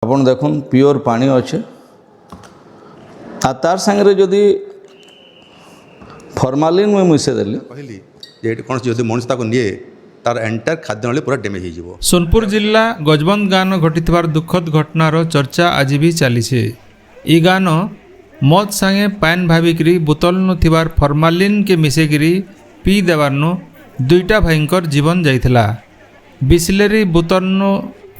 आपण देखुन प्योर पानी अच्छे आ तार संगे जदि फॉर्मालिन में मिसेदेली कहली जे कौन जदि मनुष्य निए तार एंटायर खाद्य नली पूरा डैमेज हो। सोनपुर जिला गजबंद गान घटिथिबार दुखद घटनार चर्चा आज भी चली। ई गान मद संगे पान भाविकी बोतल नुथिबार फॉर्मालिन के मिसेकिरी पी देवारनु दुईटा भाईंकर जीवन जाइथिला। बिस्लेरी बोतल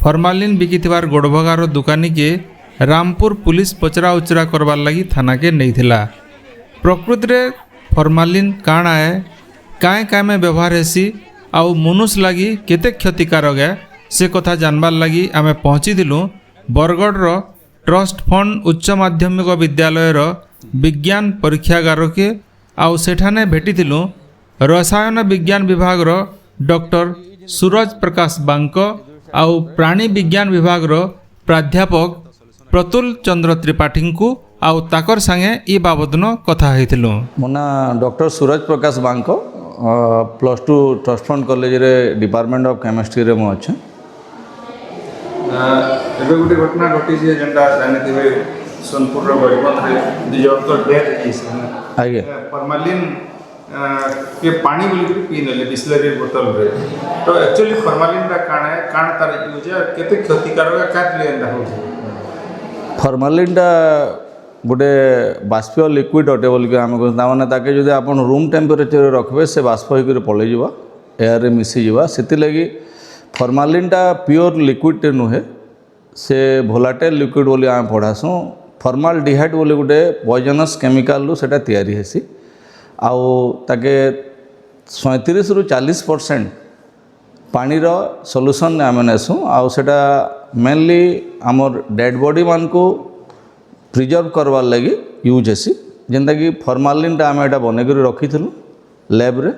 फॉर्मालिन बिकिथिबार गोड़भगार दुकानी के रामपुर पुलिस पचरा उचरा करबार लगी थाना के नहींथिला। प्रकृति रे फॉर्मालिन काण आए काए काए में व्यवहार हेसी आउ मनुष्य लगी केते क्षतिकारक है से कथा जानबार लगी आमे पहुँची दिलु बरगढ़ ट्रस्ट फंड उच्च माध्यमिक विद्यालय विज्ञान परीक्षागार के आउ सेठाने भेटिथिलु रसायन विज्ञान विभाग डॉक्टर सूरज प्रकाश बांक आउ प्राणी विज्ञान विभाग प्राध्यापक प्रतुल चंद्र त्रिपाठी को आउ ताकर संगे ई बाबदन कथा हेतिलु। मो ना डॉक्टर सूरज प्रकाश बांक +2 ट्रस्ट फंड कॉलेज रे डिपार्टमेंट ऑफ केमिस्ट्री रे मो अच्छे। एबे गोटे घटना घटी जे जेंटा जानिथिबे सोनपुर रो गजबंद रे दि जणकर डेथ हेछि आगे फॉर्मालिन के पानी बोल पी नेले बिस्लरी बोतल रे तो एक्चुअली फॉर्मालिन का काण तार यूज केते क्षतिकारक का क्लियर हो। फॉर्मालिन टा गोटे बाष्पीय लिक्विड अटे बोल के आम कहते ताके जदि आप रूम टेम्परेचर रखबे से बाष्प होकर पलि जा एयर रे मिसी जा से लगी फॉर्मालिन टा प्योर लिक्विड टे नुहे से भोलाटाइल लिक्विड बोली आम पढ़ासूँ। फॉर्माल्डिहाइड बोली गोटे पॉइजनस केमिकल रु सेटा तैयारी हेसी आउ ताके 37 रु 40% पानीर सॉल्यूशन आम नेसुँ आउ सेटा मेनली आमर डेड बॉडी मान को प्रिजर्व करवार लगी यूज हेसी जेनता कि फॉर्मालिन टा आम एटा बनेकर रखीलु लैब रे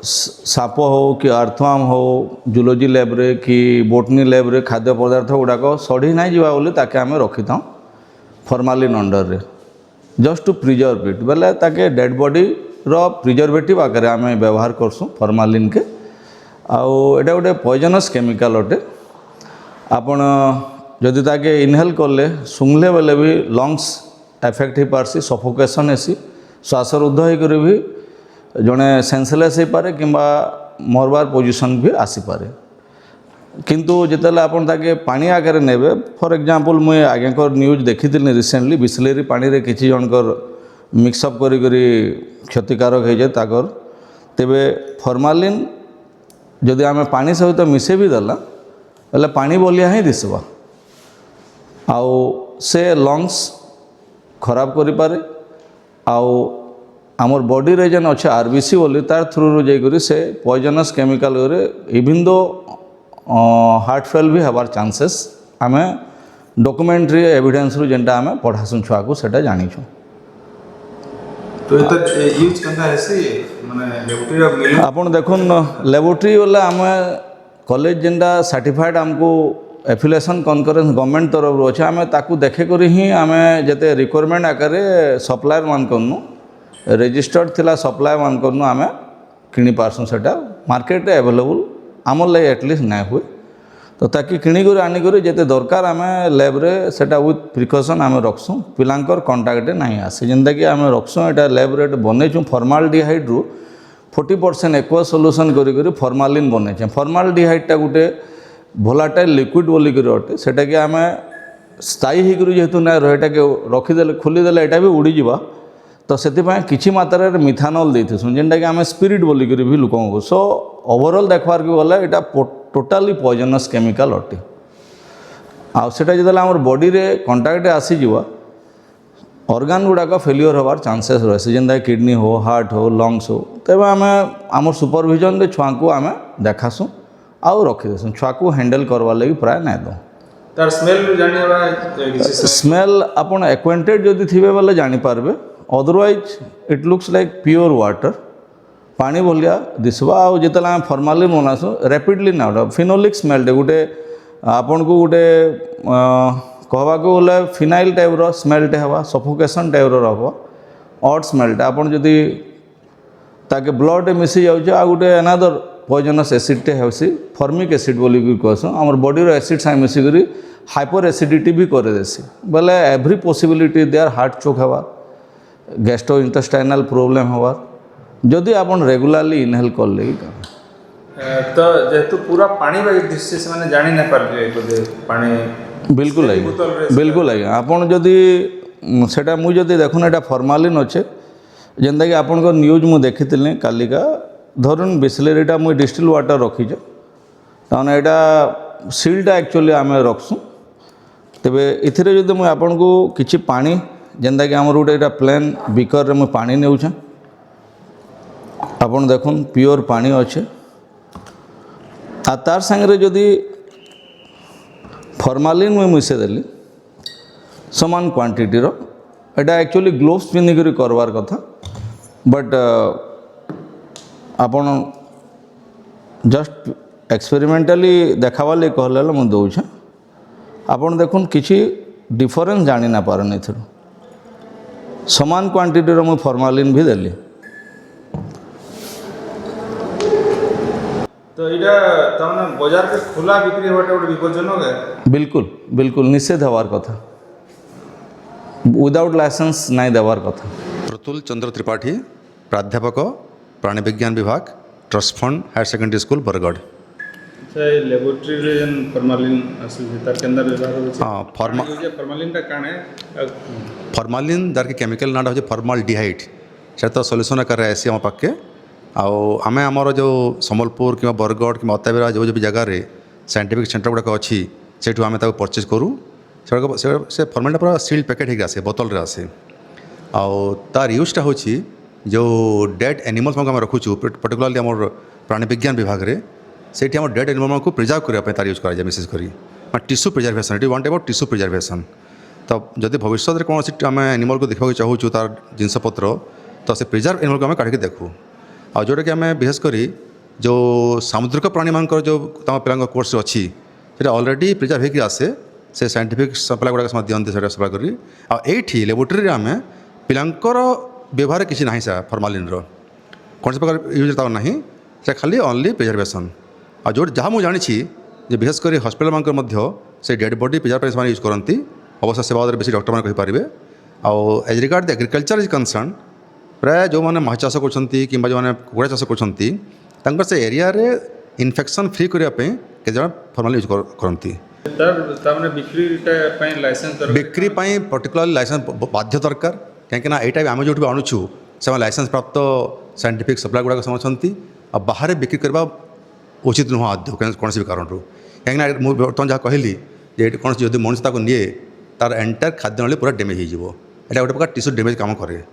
साप हो कि अर्थवाम हो जूलॉजी लैब रे कि बोटनी लैब रे खाद्य पदार्थ गुड़ाक सड़ी ना जावा बोली ताके आम रखी था फॉर्मालिन अंडर रे जस्ट टू प्रिजर्व इट बेले ताके डेड बॉडी रो प्रिजर्वेटिव आकार आम व्यवहार करसूँ फॉर्मालिन के आउ एटा गोटे पॉइजनस केमिकल अटे। आपण जदि ताके इनहेल कले सुंघले बेले भी लंग्स एफेक्ट हो पारसी सफोकेशन हेसी श्वास रुद्ध होकर भी जड़े सेंसलेस हो पारे कि मरबार पोजिशन भी आसीपे किंतु जितेबाला आपन ताके पानी आगे नेबे फॉर एग्जांपल मुझे आगे न्यूज देखी रिसेंटली बिस्लेरी पानी रे किसी जनकर मिक्सअप करी क्षतिकारक हो जाए ताकर तेबे फॉर्मालिन जदि आम पानी सहित मिसे भी देला बेले पानी बोलिया ही दिसवा आउ से लंग्स खराब करि पारे आउ आमर बॉडी रे जेन अच्छे आरबीसी बोली तार थ्रू रू जाकर से poisonous chemical even though heart fail भी हबार चांसेस आम डॉक्यूमेंट्री एविडेंस रु जेनटा आम पढ़ासूँ छुआ को सेटा जानिछुँ। तो यूज करता है माने लेबोरेटरी आपन देखुन लेबोरेटरी वाला आम कॉलेज जेनटा सर्टिफाइड आमको एफिलिएशन कॉन्फ्रेंस गवर्नमेंट तरफ रो अच्छे आम ताकू देखे कर ही आम जते रिक्वायरमेंट आकार सप्लायर मान करनु रजिस्टर्ड थिला सप्लायर मान करनु आम किनी पारसुँ सेटा मार्केट रे अवेलेबल आमर लगे एटलिस्ट ना हुए तो ताकि किणिक आनिक जिते दरकार आम लैब रे सेटा विथ प्रिकसन आम रखसूँ पिलांकर कंटाक्ट नहीं आसे जेनता कि आम रखसूँ एटा लैब रे बनईचुँ फॉर्माल्डिहाइड रु 40% एक्वा सॉल्यूशन करी फॉर्मालिन बनईचे। फॉर्माल्डिहाइड गोटे भोलाटाइल लिक्विड बोलिक अटे सेटा कि आम स्थायी होकर जेहेतु ना रहीटा रखीदे खोलीदे एटा भी उड़ीजा तो से किसी मात्रा मिथानल देथुँ जेनटा कि आम स्पिरिट बोलिक भी लोक सो ओवरऑल देखबार के गले एटा टोटाली पॉइजनस केमिकल अटे आ सेटा जदे आमर बॉडी रे कंटाक्ट आसीजा ऑर्गन गुड़ाक फेलियर होबार चांसेस रही जेनता किडनी हो हार्ट हो लंग्स हो तेज आम आम सुपरविजन रे छुआ को आम देखासूँ आउ रखीदेसूँ छुआ को हैंडल करवार लगी प्राय ना दो तार स्मेल जानिबा स्मेल आपन एक्वेंटेड जदि थिबे बेले जानि पारबे otherwise it looks like pure water पानी भलिया दिसवा आउ जितेला आम फॉर्मालिन बनासूँ रैपिडली ना फिनोलिक स्मेल गोटे आपन को गोटे कहवा को गले फिनाइल टाइप रो स्मेल टे हवा सफोकेशन टाइप रो हवा ऑड स्मेल टे आपन जदि ताके ब्लड मिसी जाउछ आ गोटे अनदर पॉइजनस एसिडटे हेसी फर्मिक एसिड बोलिक कहसुँ आमर बॉडीर एसिड साइ मिसिकी हाइपर एसिडिटी भी करे देसी बोले एव्री पॉसिबिलिटी देयर हार्ट चोक हवार गैस्ट्रो इंटेस्टाइनल प्रोब्लेम हवार जदि आपन रेगुलारली इनहेल कर ले तो जेहेतु पूरा पानी बाई दृश्य से मैंने जानी ना पारे बोधे पानी बिल्कुल आज्ञा बिल्कुल आज्ञा आपन जदि सेटा मुझे जदि देखुन एटा फॉर्मालिन अच्छे जेनता कि आपन न्यूज मु देखी कालिका धरुन बिस्लेरीटा मुई डिस्टिल वाटर रखीचे ताने एटा सीलटा एक्चुअली आम रखसुँ तेबे इथिरे जदि मुई आपन को किछि पानी जेनता कि आमर गोटे प्लेन बिकर रे मुई पानी नेउछे आपन देखुन प्योर पानी अच्छे आ तार संगे जदि फॉर्मालिन मुई मिसेदेली समान क्वांटिटीर एटा एक्चुअली ग्लोव्स पिंधिक करवार कथा बट आपन जस्ट एक्सपेरिमेंटली देखावा लगे कहले मुझे दौचे आपन देखुन किसी डिफरेंस जानी ना पारन एथर समान क्वांटिटीर मुझे फॉर्मालिन भी देली तो इटा तमने बाजार के खुला बिक्री होटा गोटे विपज्जनक है बिल्कुल बिल्कुल निषेध हवार कथा विदाउट लाइसेंस नहीं देवार कथा प्रतुल चंद्र त्रिपाठी प्राध्यापक प्राणी विज्ञान विभाग trust fund higher secondary school Bargarh से लेबोरेटरी रे जन फॉर्मालिन आसी तार के अंदर व्यवहार होचे हाँ फॉर्मालिन ता काने फॉर्मालिन जार के केमिकल नाटा हो फॉर्माल्डिहाइड से तो सॉल्यूशन आकार आसी आम पाखे आम आमर जो संबलपुर कि बरगढ़ कि अताबिरा जो जो भी जगह साइंटिफिक सेंटर गुड़ाक अच्छी से आम परचेज करूँ से फॉर्मालिन पूरा सील्ड पैकेट होकर आसे बोतल रे आसे तार यूजटा हूँ जो डेड एनिमल्स आम रखुचु पर्टिकुलारली आम प्राणी विज्ञान विभाग रे से आम डेड एनिमल को प्रिजर्व करने तार यूज कराए विशेष कर tissue preservation it want about tissue preservation तो जदि भविष्य में कौन आम एनिमल को देखा चाहूँ तार जिनपत्र तो से प्रिजर्व एनिमल को आम काढ़ी देखू आ जोटा कि आम विशेषकर जो सामुद्रिक प्राणी मान जो तम पिला कोर्स अच्छी से अलरेडी प्रिजर्व होकर आसे से साइंटिफिक सप्लाई गुड़ाक दिखते से सप्लाई करी आठी लेबोरेटरी आम पिलांकर व्यवहार किसी ना सा फॉर्मालिन कौन प्रकार यूज ना से खाली ओनली प्रिजर्वेशन आ जो जहाँ मुझे जानी विशेषकर हस्पिटाल मान से डेड बॉडी प्रिजर्व यूज करती अवश्य से बाबद बेसी डॉक्टर मैंने कहींपारे as regard the agriculture is concern प्राय जो मैंने माछ चाष कर जो मैंने कुकुड़ा चाष कर से एरिया रे इन्फेक्शन फ्री करने के जन फॉर्मालिन यूज करती बिक्री पर्टिकुलर लाइसेंस बाध्य दरकार कहीं यहाँ आम जो आणुचु से लाइसेंस प्राप्त साइंटिफिक सप्लाई गुड़ाक समझती बाहर बिक्री करवा उचित नुह आद्य कौन भी कारण कहीं मुझे बर्तमान जहाँ कहली कौन जब मनुष्य निए तार एंटायर खाद्य नली पूरा डैमेज हो गोटे प्रकार टिश्यू डैमेज काम करे